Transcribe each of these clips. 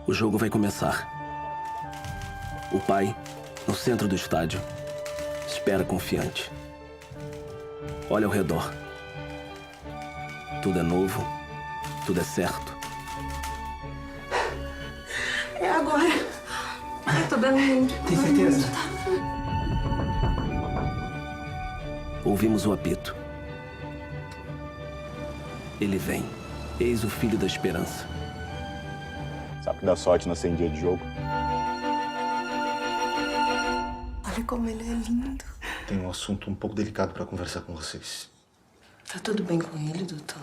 O jogo vai começar. O pai, no centro do estádio, espera confiante. Olha ao redor. Tudo é novo, tudo é certo. É agora. Ai, tô dando muito. Tem certeza? Ouvimos o apito. Ele vem. Eis o filho da esperança. Sabe que dá sorte nascer em dia de jogo? Olha como ele é lindo. Tenho um assunto um pouco delicado para conversar com vocês. Tá tudo bem com ele, doutor?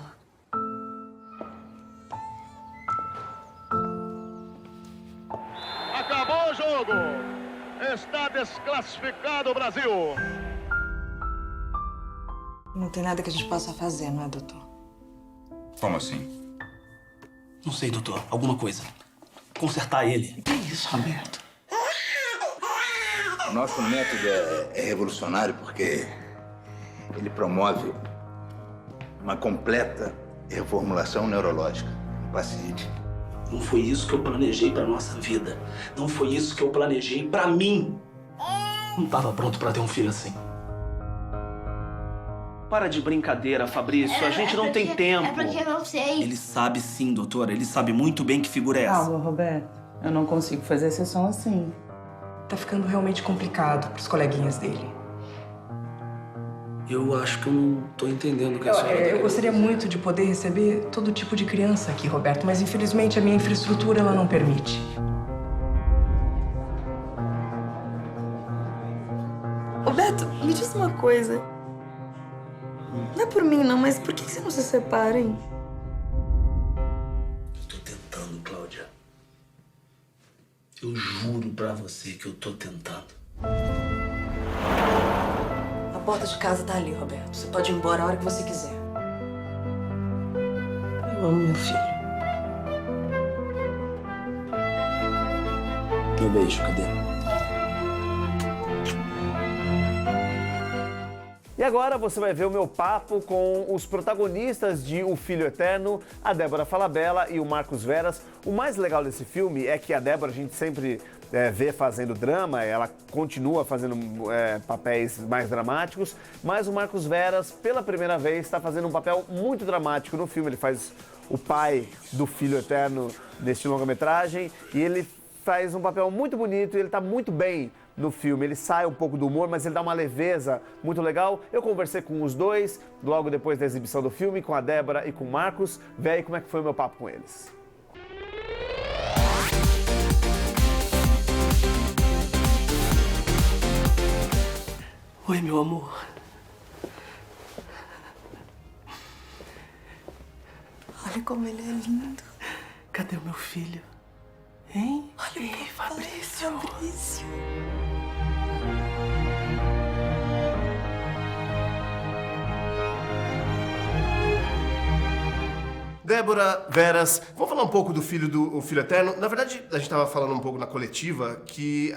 Acabou o jogo! Está desclassificado o Brasil! Não tem nada que a gente possa fazer, não é, doutor? Como assim? Não sei, doutor. Alguma coisa. Consertar ele. Que isso, Roberto? O nosso método é revolucionário porque ele promove uma completa reformulação neurológica do paciente. Não foi isso que eu planejei pra nossa vida. Não foi isso que eu planejei pra mim. Não tava pronto pra ter um filho assim. Para de brincadeira, Fabrício. A gente não tem tempo. É porque eu não sei. Ele sabe sim, doutora. Ele sabe muito bem que figura é essa. Calma, Roberto. Eu não consigo fazer sessão assim. Tá ficando realmente complicado pros coleguinhas dele. Eu acho que eu não tô entendendo o que a senhora tá Eu querendo gostaria dizer. muito de poder receber todo tipo de criança aqui, Roberto, mas infelizmente a minha infraestrutura ela não permite. Roberto, me diz uma coisa. Não é por mim, não, mas por que vocês não se separem? Eu tô tentando, Cláudia. Eu juro pra você que eu tô tentando. A porta de casa tá ali, Roberto. Você pode ir embora a hora que você quiser. Eu amo meu filho. Meu beijo, cadê? E agora você vai ver o meu papo com os protagonistas de O Filho Eterno, a Débora Falabella e o Marcos Veras. O mais legal desse filme é que a Débora a gente sempre vê fazendo drama, ela continua fazendo papéis mais dramáticos, mas o Marcos Veras, pela primeira vez, está fazendo um papel muito dramático no filme. Ele faz o pai do Filho Eterno neste longa-metragem e ele faz um papel muito bonito e ele está muito bem no filme. Ele sai um pouco do humor, mas ele dá uma leveza muito legal. Eu conversei com os dois logo depois da exibição do filme, com a Débora e com o Marcos. Vê aí como é que foi o meu papo com eles. Oi, meu amor. Olha como ele é lindo. Cadê o meu filho? Hein? Olha Ei, Fabrício. Fabrício. Débora, Veras, vamos falar um pouco do Filho Eterno. Na verdade, a gente estava falando um pouco na coletiva que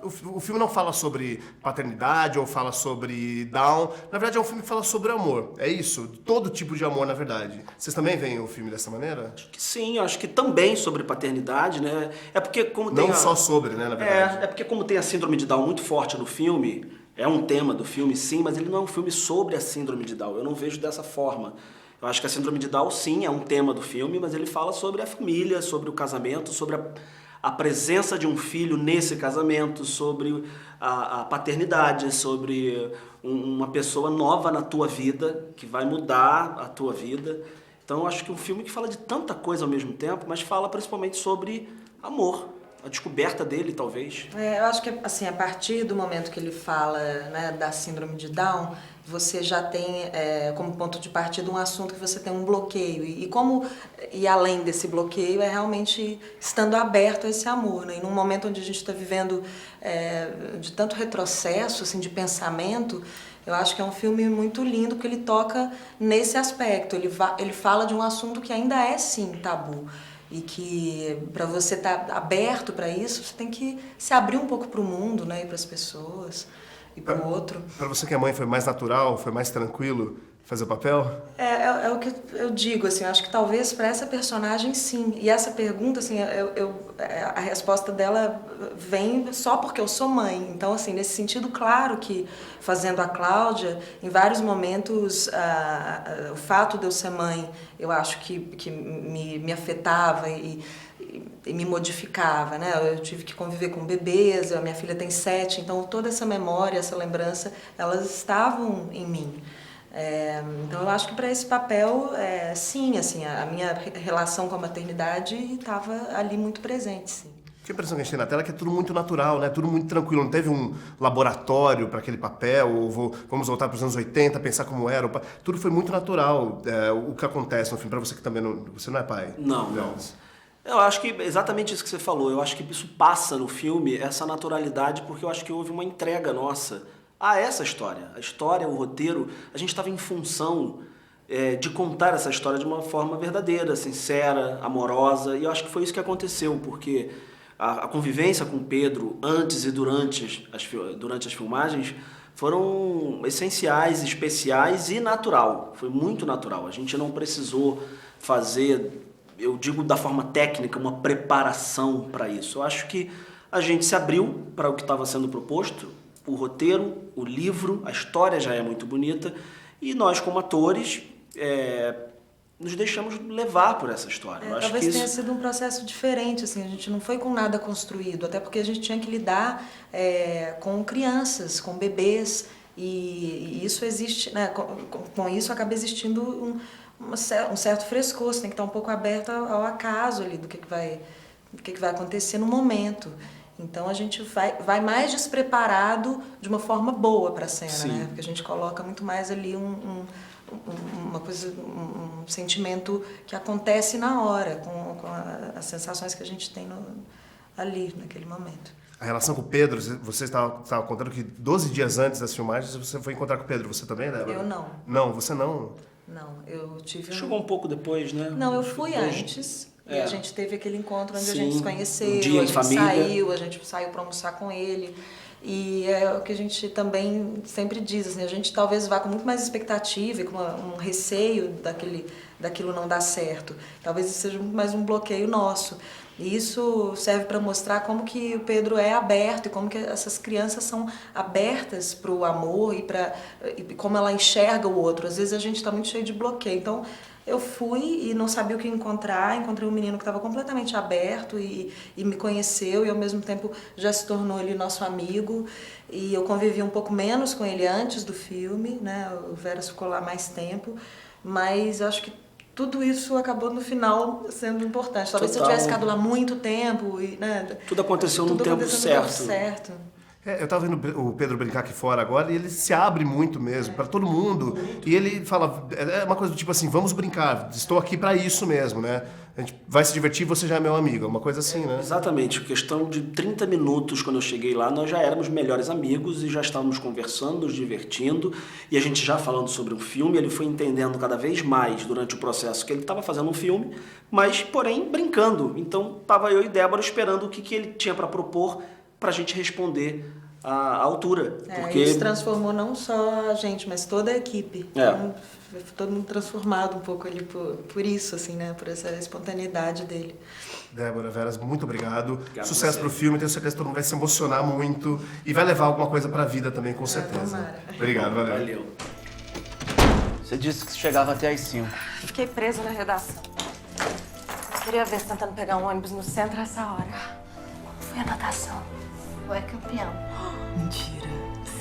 o filme não fala sobre paternidade ou fala sobre Down. Na verdade, é um filme que fala sobre amor. É isso? Todo tipo de amor, na verdade. Vocês também veem o filme dessa maneira? Sim, acho que também sobre paternidade, né? É porque como tem Não só sobre, né, na verdade. É porque como tem a síndrome de Down muito forte no filme, é um tema do filme, sim, mas ele não é um filme sobre a síndrome de Down. Eu não vejo dessa forma. Eu acho que a síndrome de Down, sim, é um tema do filme, mas ele fala sobre a família, sobre o casamento, sobre a presença de um filho nesse casamento, sobre a paternidade, sobre uma pessoa nova na tua vida, que vai mudar a tua vida. Então eu acho que é um filme que fala de tanta coisa ao mesmo tempo, mas fala principalmente sobre amor, a descoberta dele, talvez. Eu acho que, assim, a partir do momento que ele fala, né, da síndrome de Down, você já tem como ponto de partida um assunto que você tem um bloqueio. E além desse bloqueio, é realmente estando aberto a esse amor, né? E num momento onde a gente está vivendo de tanto retrocesso, assim, de pensamento, eu acho que é um filme muito lindo porque ele toca nesse aspecto. Ele fala de um assunto que ainda é, sim, tabu. E que para você estar aberto para isso, você tem que se abrir um pouco para o mundo, né? E para as pessoas, e para o outro. Para você que é mãe, foi mais natural, foi mais tranquilo fazer o papel? É o que eu digo, assim, eu acho que talvez para essa personagem, sim. E essa pergunta, assim, a resposta dela vem só porque eu sou mãe. Então, assim, nesse sentido, claro que fazendo a Cláudia, em vários momentos, o fato de eu ser mãe, eu acho que me afetava e me modificava, né? Eu tive que conviver com bebês, a minha filha tem 7, então toda essa memória, essa lembrança, elas estavam em mim. Então eu acho que para esse papel, sim, assim, a minha relação com a maternidade estava ali muito presente, sim. Que a impressão que a gente tem na tela é que é tudo muito natural, né? Tudo muito tranquilo. Não teve um laboratório para aquele papel, ou vamos voltar para os anos 80, pensar como era. Tudo foi muito natural, o que acontece no filme. Para você que também você não é pai. Não. Eu acho que exatamente isso que você falou. Eu acho que isso passa no filme, essa naturalidade, porque eu acho que houve uma entrega nossa a essa história. A história, o roteiro, a gente estava em função de contar essa história de uma forma verdadeira, sincera, amorosa, e eu acho que foi isso que aconteceu, porque a convivência com o Pedro antes e durante as filmagens foram essenciais, especiais e natural. Foi muito natural. A gente não precisou fazer, eu digo da forma técnica, uma preparação para isso. Eu acho que a gente se abriu para o que estava sendo proposto, o roteiro, o livro, a história já é muito bonita, e nós como atores nos deixamos levar por essa história. Eu acho talvez que tenha sido um processo diferente, assim, a gente não foi com nada construído, até porque a gente tinha que lidar com crianças, com bebês, e isso existe, né, com isso acaba existindo um certo frescor, você tem que estar um pouco aberto ao acaso ali, do que vai acontecer no momento. Então a gente vai mais despreparado de uma forma boa para a cena, né? Porque a gente coloca muito mais ali uma coisa, um sentimento que acontece na hora, com as sensações que a gente tem ali, naquele momento. A relação com o Pedro, você estava contando que 12 dias antes das filmagens você foi encontrar com o Pedro, você também, né? Eu não. Não, você não? Não, eu tive... Chegou um pouco depois, né? Não, eu fui antes. E a gente teve aquele encontro onde a gente se conheceu, um dia a gente família. a gente saiu para almoçar com ele. E é o que a gente também sempre diz, assim, a gente talvez vá com muito mais expectativa e com um receio daquilo não dar certo. Talvez isso seja muito mais um bloqueio nosso. E isso serve para mostrar como que o Pedro é aberto e como que essas crianças são abertas para o amor e como ela enxerga o outro. Às vezes a gente está muito cheio de bloqueio. Então, eu fui e não sabia o que encontrar, encontrei um menino que estava completamente aberto e me conheceu e ao mesmo tempo já se tornou ele nosso amigo, e eu convivi um pouco menos com ele antes do filme, né? O Veras ficou lá mais tempo, mas eu acho que tudo isso acabou no final sendo importante. Talvez se eu tivesse ficado lá muito tempo, né? Tudo aconteceu no tempo certo. Eu estava vendo o Pedro brincar aqui fora agora e ele se abre muito mesmo, para todo mundo. E ele fala, é uma coisa do tipo assim, vamos brincar, estou aqui para isso mesmo, né? A gente vai se divertir, você já é meu amigo, uma coisa assim, né? Exatamente, questão de 30 minutos quando eu cheguei lá, nós já éramos melhores amigos e já estávamos conversando, nos divertindo, e a gente já falando sobre um filme, ele foi entendendo cada vez mais durante o processo que ele estava fazendo um filme, mas, porém, brincando. Então, estava eu e Débora esperando o que ele tinha para propor para a gente responder à altura. Porque isso transformou não só a gente, mas toda a equipe. Todo mundo transformado um pouco ali por isso, assim, né? Por essa espontaneidade dele. Débora, Veras, muito obrigado. Sucesso pro filme, tenho certeza que todo mundo vai se emocionar muito e vai levar alguma coisa pra vida também, com certeza. Tomara. Obrigado, valeu. Você disse que chegava até às 5. Fiquei presa na redação. Queria ver se tentando pegar um ônibus no centro essa hora. Foi a natação. Foi campeão. Mentira.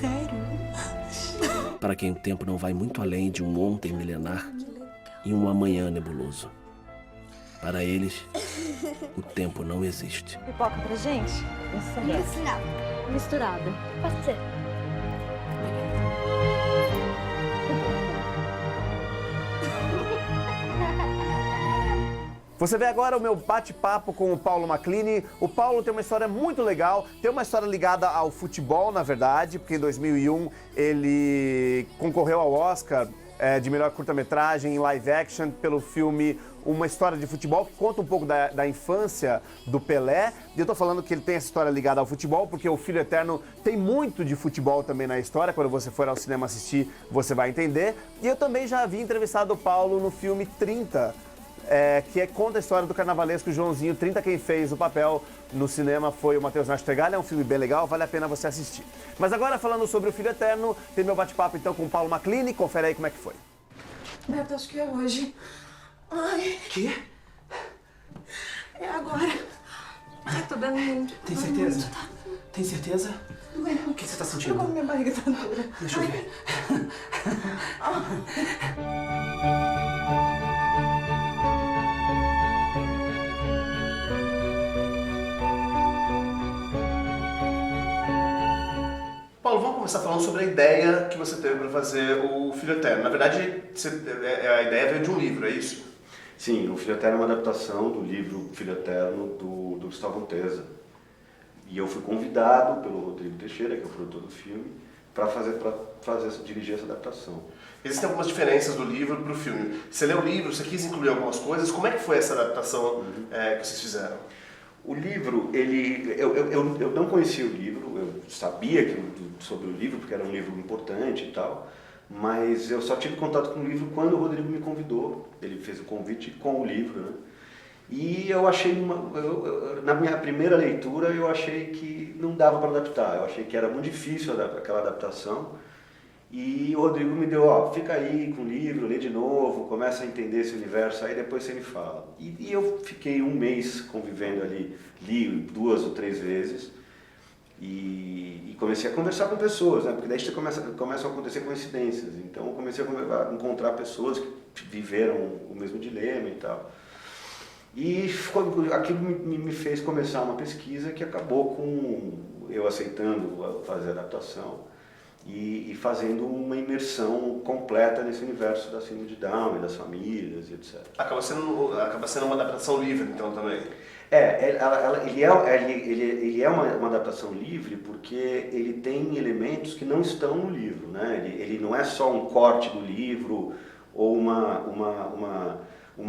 Sério? Para quem o tempo não vai muito além de um ontem milenar e um amanhã nebuloso. Para eles, o tempo não existe. Pipoca pra gente? Misturada. Misturada. Pode ser. Você vê agora o meu bate-papo com o Paulo Maclini. O Paulo tem uma história muito legal, tem uma história ligada ao futebol, na verdade, porque em 2001 ele concorreu ao Oscar de melhor curta-metragem em live action pelo filme uma história de futebol que conta um pouco da infância do Pelé. E eu tô falando que ele tem essa história ligada ao futebol, porque O Filho Eterno tem muito de futebol também na história. Quando você for ao cinema assistir, você vai entender. E eu também já havia entrevistado o Paulo no filme 30, que conta a história do carnavalesco Joãozinho 30. Quem fez o papel no cinema foi o Matheus Nastergalli. É um filme bem legal, vale a pena você assistir. Mas agora, falando sobre O Filho Eterno, tem meu bate-papo então com o Paulo Maclini. Confere aí como é que foi. Beto, acho que é hoje. Ai. Quê? É agora. Ai, tô dando muito. Tem certeza? Muito, tá? Tem certeza? Doendo. O que você tá sentindo? Como minha barriga tá dura. Deixa eu ver. Paulo, vamos começar falando sobre a ideia que você teve para fazer O Filho Eterno. Na verdade, a ideia veio de um livro, é isso? Sim, O Filho Eterno é uma adaptação do livro Filho Eterno do Gustavo Anteza. E eu fui convidado pelo Rodrigo Teixeira, que é o produtor do filme, para dirigir essa adaptação. Existem algumas diferenças do livro para o filme. Você leu o livro, você quis incluir algumas coisas. Como é que foi essa adaptação que vocês fizeram? O livro, eu não conhecia o livro, eu sabia sobre o livro, porque era um livro importante e tal, mas eu só tive contato com o livro quando o Rodrigo me convidou. Ele fez o convite com o livro, né? E eu achei, na minha primeira leitura, eu achei que não dava para adaptar, eu achei que era muito difícil aquela adaptação. E o Rodrigo me deu, fica aí com o livro, lê de novo, começa a entender esse universo, aí depois você me fala. E eu fiquei um mês convivendo ali, li 2 ou 3 vezes, e comecei a conversar com pessoas, né? Porque daí começam a acontecer coincidências. Então eu comecei a encontrar pessoas que viveram o mesmo dilema e tal. E aquilo me fez começar uma pesquisa que acabou com eu aceitando fazer a adaptação. E fazendo uma imersão completa nesse universo da síndrome de Down e das famílias e etc. Acaba sendo uma adaptação livre, então, também? Ele é uma adaptação livre porque ele tem elementos que não estão no livro, né? Ele não é só um corte do livro ou uma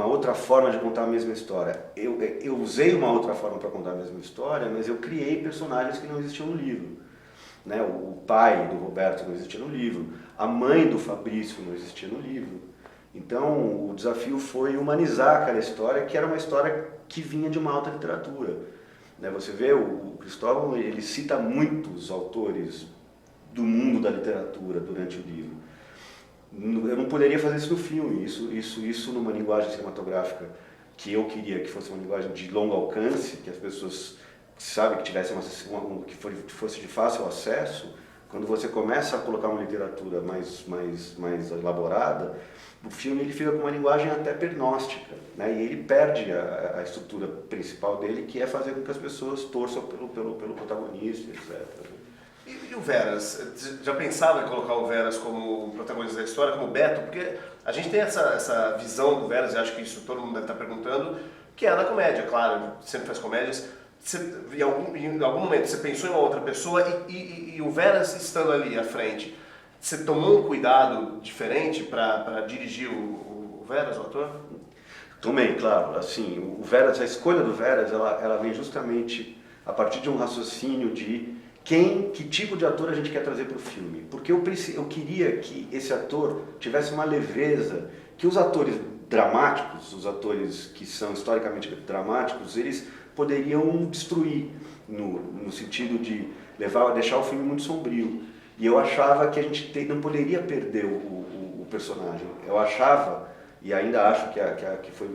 outra forma de contar a mesma história. Eu usei uma outra forma para contar a mesma história, mas eu criei personagens que não existiam no livro. Né? O pai do Roberto não existia no livro, a mãe do Fabrício não existia no livro. Então o desafio foi humanizar aquela história, que era uma história que vinha de uma alta literatura. Né? Você vê, o Cristóvão, ele cita muitos autores do mundo da literatura durante o livro. Eu não poderia fazer isso no filme, isso numa linguagem cinematográfica que eu queria que fosse uma linguagem de longo alcance, que as pessoas que tivesse que fosse de fácil acesso. Quando você começa a colocar uma literatura mais elaborada, o filme ele fica com uma linguagem até pernóstica, né? E ele perde a estrutura principal dele, que é fazer com que as pessoas torçam pelo protagonista, etc. E o Veras? Já pensava em colocar o Veras como protagonista da história, como Beto? Porque a gente tem essa visão do Veras, e acho que isso todo mundo deve estar perguntando, que é na comédia, claro, sempre faz comédias. Em algum momento você pensou em uma outra pessoa e o Veras estando ali à frente, você tomou um cuidado diferente para dirigir o Veras, o ator? Tomei, claro. Assim, o Veras, a escolha do Veras, ela vem justamente a partir de um raciocínio de que tipo de ator a gente quer trazer para o filme. Porque eu queria que esse ator tivesse uma leveza, que os atores dramáticos, os atores que são historicamente dramáticos, eles poderiam destruir, no sentido de deixar o filme muito sombrio. E eu achava que a gente não poderia perder o personagem. Eu achava, e ainda acho que foi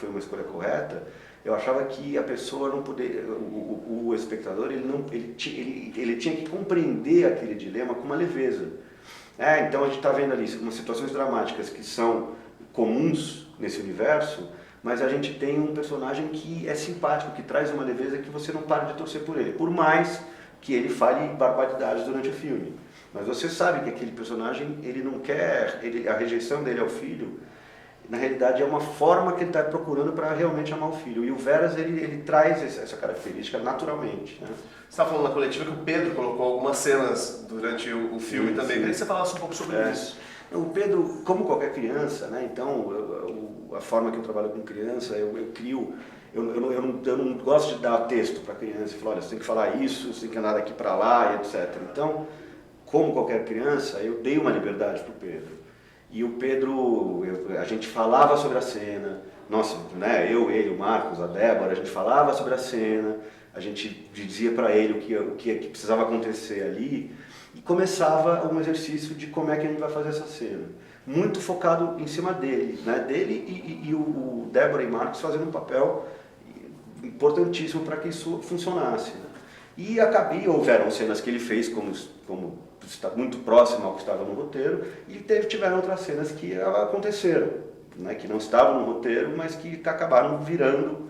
uma escolha correta, eu achava que a pessoa não poderia, o espectador, ele tinha que compreender aquele dilema com uma leveza. Então a gente está vendo ali umas situações dramáticas que são comuns nesse universo, mas a gente tem um personagem que é simpático, que traz uma leveza que você não para de torcer por ele, por mais que ele fale barbaridades durante o filme. Mas você sabe que aquele personagem, ele não quer, a rejeição dele ao filho, na realidade é uma forma que ele está procurando para realmente amar o filho. E o Veras, ele traz essa característica naturalmente. Né? Você estava falando na coletiva que o Pedro colocou algumas cenas durante o filme também. Queria que você falasse um pouco sobre isso. O Pedro, como qualquer criança, né? Então, a forma que eu trabalho com criança, eu crio... Eu não gosto de dar texto para a criança e falar, olha, você tem que falar isso, você tem que andar daqui para lá e etc. Então, como qualquer criança, eu dei uma liberdade para o Pedro. E o Pedro, a gente falava sobre a cena, nossa, né? Eu, ele, o Marcos, a Débora, a gente falava sobre a cena, a gente dizia para ele o que precisava acontecer ali e começava um exercício de como é que a gente vai fazer essa cena. Muito focado em cima dele, né? Dele e o Débora e Marcos fazendo um papel importantíssimo para que isso funcionasse. Né? E houveram cenas que ele fez como está muito próximo ao que estava no roteiro, e tiveram outras cenas que aconteceram, né? Que não estavam no roteiro, mas que acabaram virando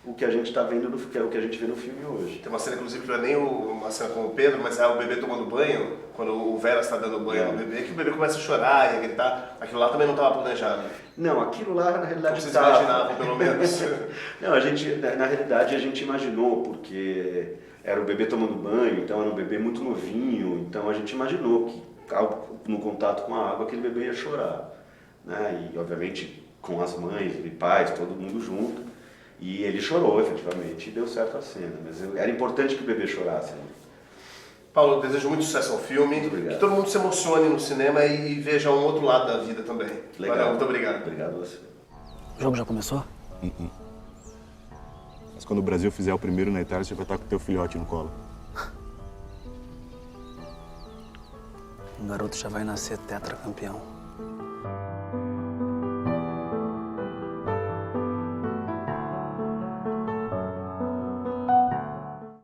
o que a gente está vendo, o que a gente vê no filme hoje. Tem uma cena, inclusive, que não é nem uma cena com o Pedro, mas é o bebê tomando banho, quando o Veras está dando banho no bebê, que o bebê começa a chorar e a gritar. Aquilo lá também não estava planejado. Não, aquilo lá, na realidade, vocês imaginavam, pelo menos. Não, na realidade, a gente imaginou, porque era o bebê tomando banho, então era um bebê muito novinho, então a gente imaginou que, no contato com a água, aquele bebê ia chorar. Né? E, obviamente, com as mães e pais, todo mundo junto. E ele chorou, efetivamente, e deu certo a cena. Mas era importante que o bebê chorasse. Né? Paulo, eu desejo muito sucesso ao filme. Muito obrigado. Que todo mundo se emocione no cinema e veja um outro lado da vida também. Legal. Valeu, muito obrigado. Obrigado a você. O jogo já começou? Mas quando o Brasil fizer o primeiro na Itália, você vai estar com o teu filhote no colo. O garoto já vai nascer tetracampeão.